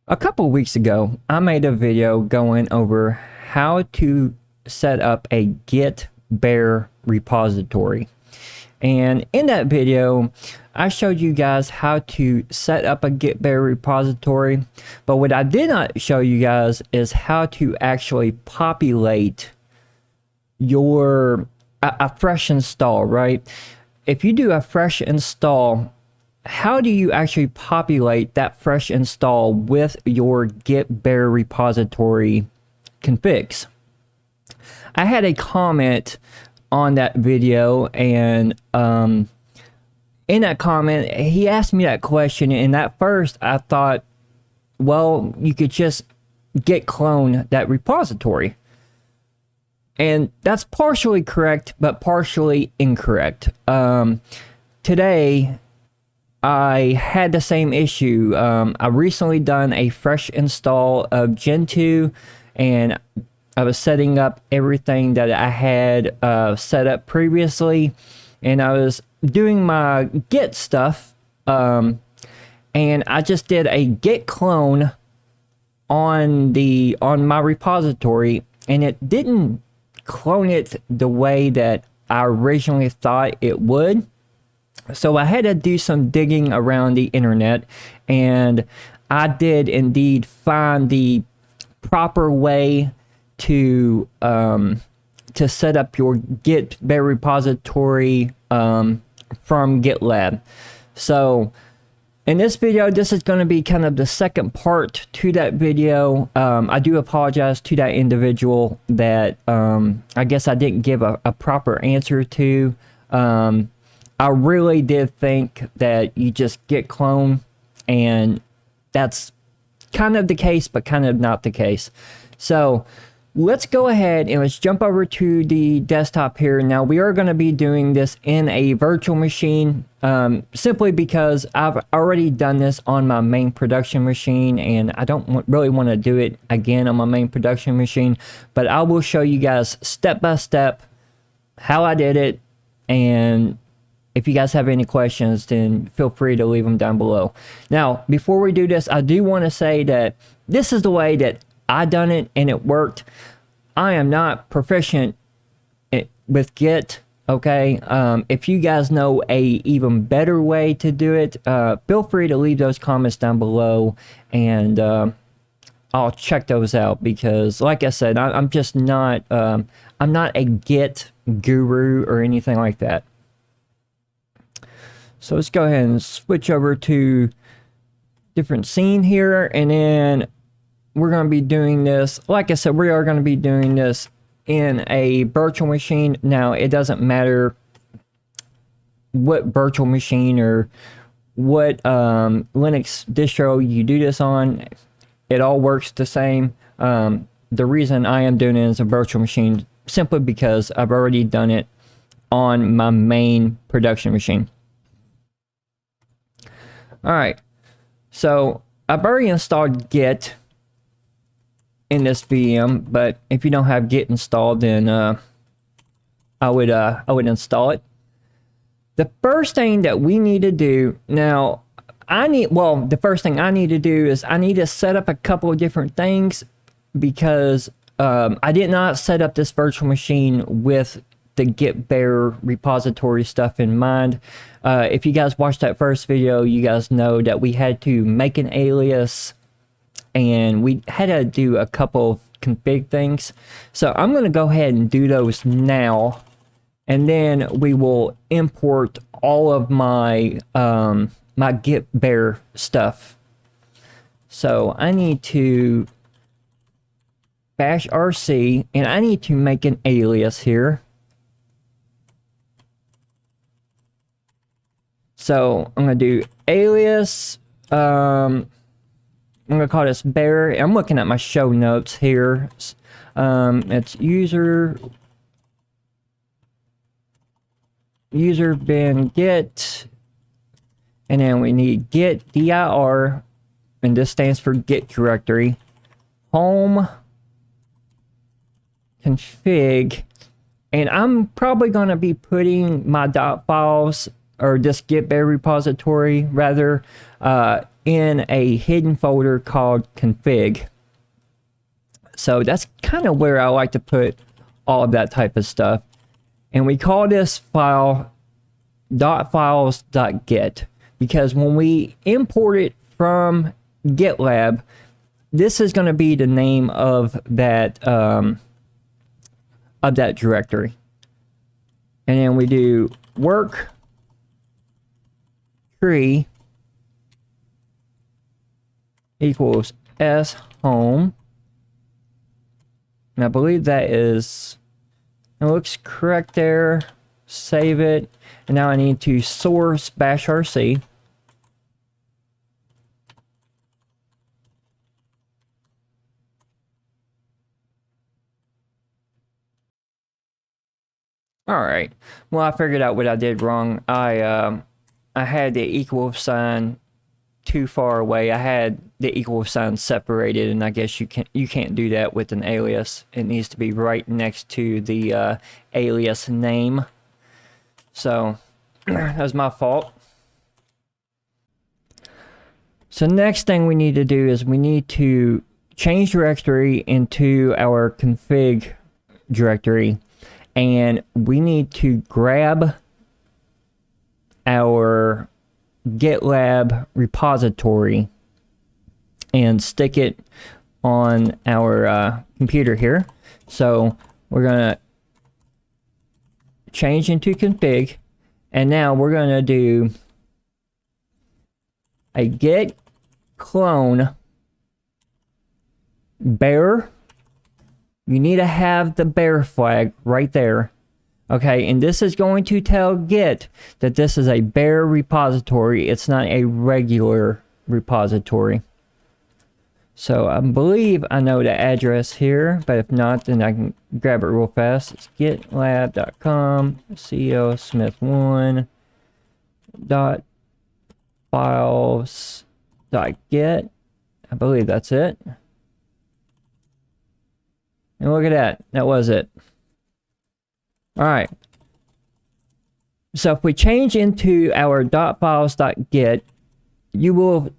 A couple weeks ago, I made a video going over how to set up a Git Bare repository. And in that video, I showed you guys how to set up a Git Bare repository. But what I did not show you guys is how to actually populate a fresh install, right? If you do a fresh install, how do you actually populate that fresh install with your Git Bare repository configs? I had a comment on that video, and in that comment, he asked me that question, and at first I thought, well, you could just git clone that repository. And that's partially correct, but partially incorrect. Today, I had the same issue. I recently done a fresh install of Gentoo, and I was setting up everything that I had set up previously, and I was doing my Git stuff, and I just did a git clone on my repository, and it didn't clone it the way that I originally thought it would. So I had to do some digging around the internet, and I did indeed find the proper way to set up your Git Bare repository from GitLab. So in this video, this is going to be kind of the second part to that video. I do apologize to that individual that I guess I didn't give a proper answer to. I really did think that you just git clone, and that's kind of the case, but kind of not the case. So let's go ahead and let's jump over to the desktop here. Now we are going to be doing this in a virtual machine, simply because I've already done this on my main production machine, and I don't really want to do it again on my main production machine, but I will show you guys step by step how I did it. And if you guys have any questions, then feel free to leave them down below. Now, before we do this, I do want to say that this is the way that I done it, and it worked. I am not proficient with Git, okay? If you guys know a even better way to do it, feel free to leave those comments down below, and I'll check those out, because like I said, I'm just not, I'm not a Git guru or anything like that. So let's go ahead and switch over to different scene here, and then we're going to be doing this. Like I said, we are going to be doing this in a virtual machine. Now, it doesn't matter what virtual machine or what Linux distro you do this on. It all works the same. The reason I am doing it as a virtual machine, simply because I've already done it on my main production machine. All right, so I've already installed Git in this VM, but if you don't have Git installed, then I would install it. The first thing that we need to do now, the first thing I need to do is I need to set up a couple of different things, because I did not set up this virtual machine with the Git Bare repository stuff in mind. If you guys watched that first video, you guys know that we had to make an alias, and we had to do a couple of config things. So I'm going to go ahead and do those now, and then we will import all of my my Git Bare stuff. So I need to bash RC, and I need to make an alias here. So I'm going to do alias, I'm going to call this Bare. I'm looking at my show notes here. It's user bin git, and then we need git dir, and this stands for Git directory, home config, and I'm probably going to be putting my .files, or this Git Bare repository rather, in a hidden folder called config. So that's kind of where I like to put all of that type of stuff. And we call this file .files.git because when we import it from GitLab, this is going to be the name of that directory. And then we do work tree equals s home. And I believe that is, it looks correct there. Save it. And now I need to source bash rc. Alright. Well, I figured out what I did wrong. I had the equal sign too far away. I had the equal sign separated, and I guess you can't do that with an alias. It needs to be right next to the alias name. So that was my fault. So next thing we need to do is we need to change directory into our config directory, and we need to grab our GitLab repository and stick it on our computer here. So we're gonna change into config, and now we're gonna do a git clone bear. You need to have the bear flag right there. Okay, and this is going to tell Git that this is a Bare repository. It's not a regular repository. So I believe I know the address here, but if not, then I can grab it real fast. It's gitlab.com co smith1.files.git. I believe that's it. And look at that. That was it. Alright, so if we change into our .files.git,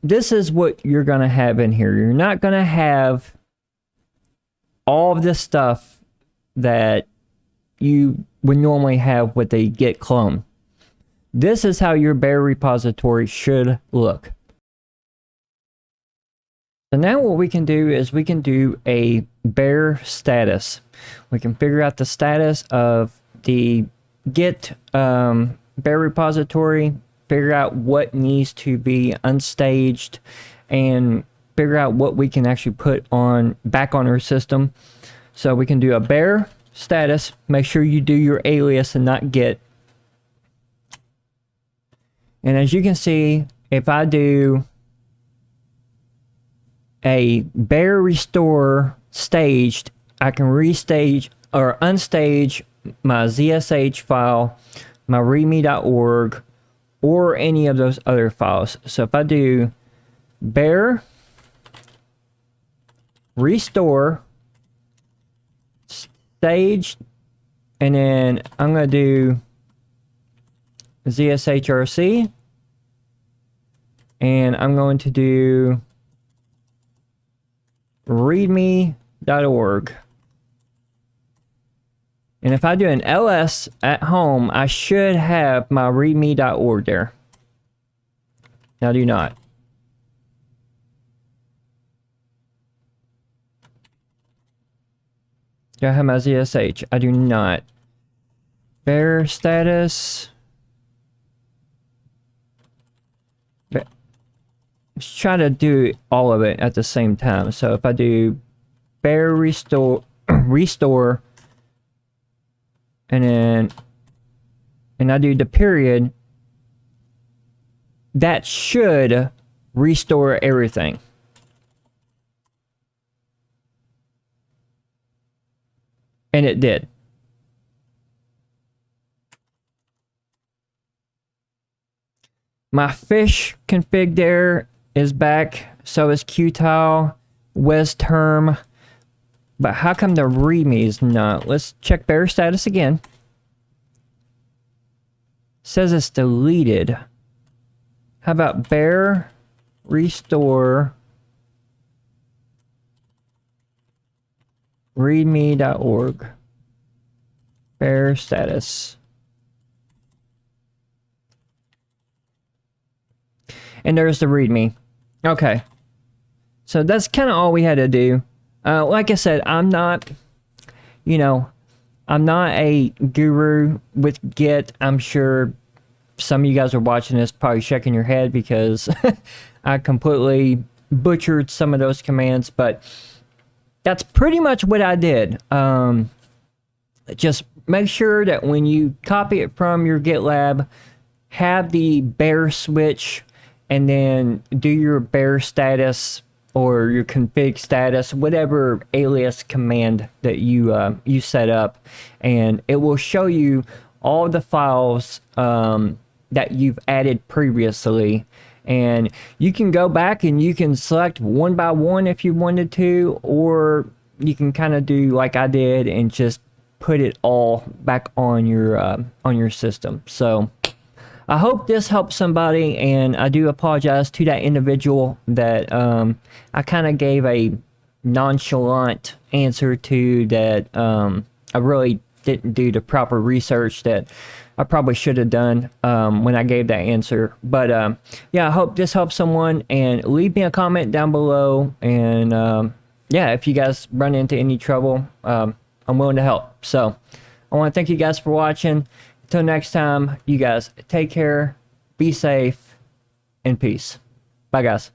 this is what you're going to have in here. You're not going to have all of this stuff that you would normally have with a git clone. This is how your Bare repository should look. So now what we can do is we can do a Bare status. We can figure out the status of the Git Bare repository, figure out what needs to be unstaged, and figure out what we can actually put back on our system. So we can do a Bare status. Make sure you do your alias and not Git. And as you can see, if I do a Bare restore staged, I can restage or unstage my ZSH file, my readme.org, or any of those other files. So if I do Bare restore staged, and then I'm going to do ZSHRC, and I'm going to do readme.org. And if I do an ls at home, I should have my readme.org there. Now do not. Do I have my ZSH? I do not. Bare status. Let's try to do all of it at the same time. So if I do Bare restore, and I do the period, that should restore everything. And it did. My fish config there is back. So is qtile, westterm. But how come the readme is not? Let's check Bare status again. Says it's deleted. How about Bare restore readme.org bare status. And there's the readme. Okay. So that's kind of all we had to do. Like I said, I'm not a guru with Git. I'm sure some of you guys are watching this probably shaking your head because I completely butchered some of those commands, but that's pretty much what I did. Just make sure that when you copy it from your GitLab, have the bare switch and then do your bare status or your config status, whatever alias command that you set up, and it will show you all the files that you've added previously. And you can go back and you can select one by one if you wanted to, or you can kind of do like I did and just put it all back on your system. So I hope this helps somebody, and I do apologize to that individual that I kind of gave a nonchalant answer to, that I really didn't do the proper research that I probably should have done when I gave that answer. But yeah, I hope this helps someone, and leave me a comment down below. And yeah, if you guys run into any trouble, I'm willing to help. So I want to thank you guys for watching. Until next time, you guys take care, be safe, and peace. Bye, guys.